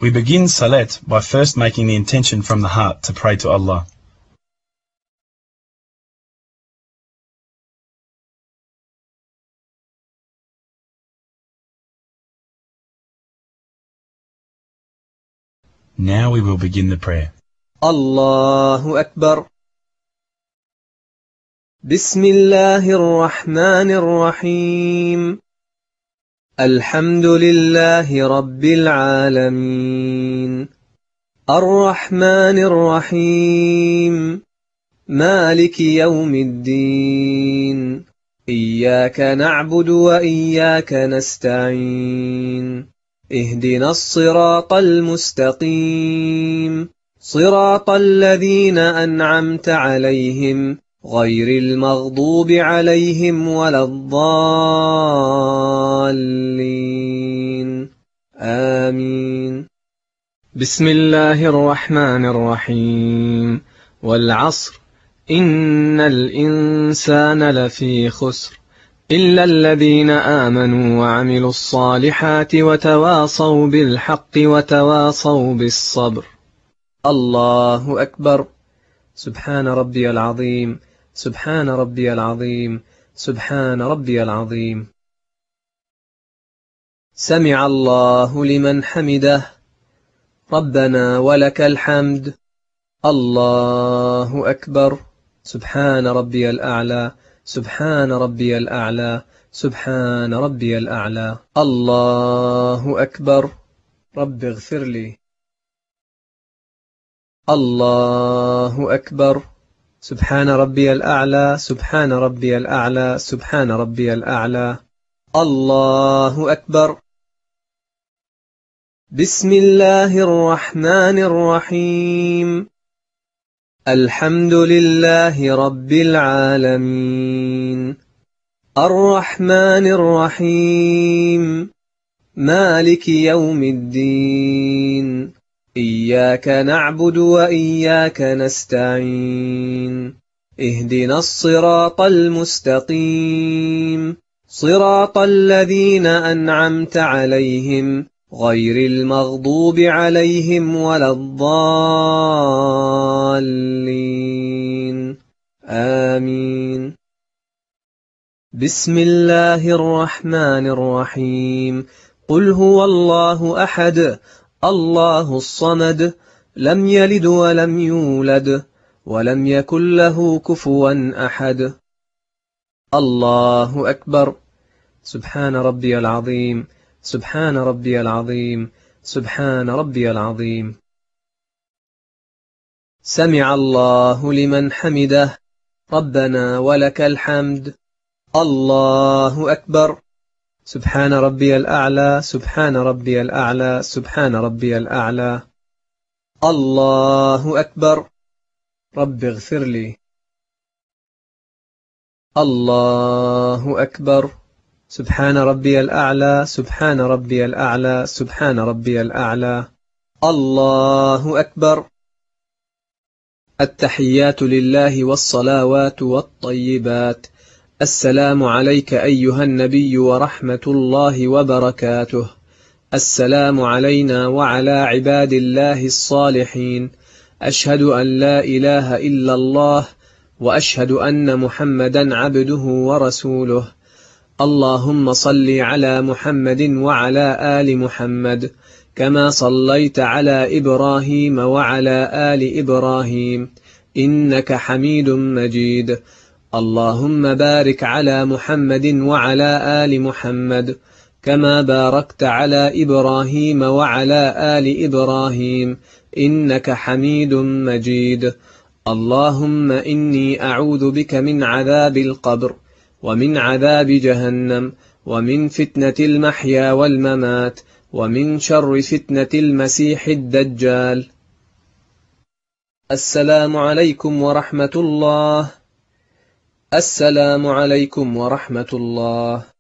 We begin Salat by first making the intention from the heart to pray to Allah. Now we will begin the prayer. الله أكبر. بسم الله الرحمن الرحيم. الحمد لله رب العالمين. الرحمن الرحيم. مالك يوم الدين. إياك نعبد وإياك نستعين. اهدنا الصراط المستقيم. صراط الذين أنعمت عليهم غير المغضوب عليهم ولا الضالين. آمين. بسم الله الرحمن الرحيم. والعصر إن الإنسان لفي خسر إلا الذين آمنوا وعملوا الصالحات وتواصوا بالحق وتواصوا بالصبر. الله أكبر. سبحان ربي العظيم. سبحان ربي العظيم. سبحان ربي العظيم. سمع الله لمن حمده. ربنا ولك الحمد. الله أكبر. سبحان ربي الأعلى. سبحان ربي الأعلى. سبحان ربي الأعلى. الله أكبر. رب اغفر لي. الله أكبر. سبحان ربي الأعلى. سبحان ربي الأعلى. سبحان ربي الأعلى. الله أكبر. بسم الله الرحمن الرحيم. الحمد لله رب العالمين. الرحمن الرحيم. مالك يوم الدين. إياك نعبد وإياك نستعين. اهدنا الصراط المستقيم. صراط الذين أنعمت عليهم غير المغضوب عليهم ولا الضالين. آمين. بسم الله الرحمن الرحيم. قل هو الله أحد الله الصمد لم يلد ولم يولد ولم يكن له كفوا أحد. الله أكبر. سبحان ربي العظيم. سبحان ربي العظيم. سبحان ربي العظيم. سمع الله لمن حمده. ربنا ولك الحمد. الله أكبر. سبحان ربي الأعلى. سبحان ربي الأعلى. سبحان ربي الأعلى. الله أكبر. رب اغفر لي. الله أكبر. سبحان ربي الأعلى. سبحان ربي الأعلى. سبحان ربي الأعلى. الله أكبر. التحيات لله والصلوات والطيبات. السلام عليك أيها النبي ورحمة الله وبركاته. السلام علينا وعلى عباد الله الصالحين. أشهد أن لا إله إلا الله وأشهد أن محمدا عبده ورسوله. اللهم صل على محمد وعلى آل محمد كما صليت على إبراهيم وعلى آل إبراهيم إنك حميد مجيد. اللهم بارك على محمد وعلى آل محمد كما باركت على إبراهيم وعلى آل إبراهيم إنك حميد مجيد. اللهم إني أعوذ بك من عذاب القبر ومن عذاب جهنم ومن فتنة المحيا والممات ومن شر فتنة المسيح الدجال. السلام عليكم ورحمة الله. السلام عليكم ورحمة الله.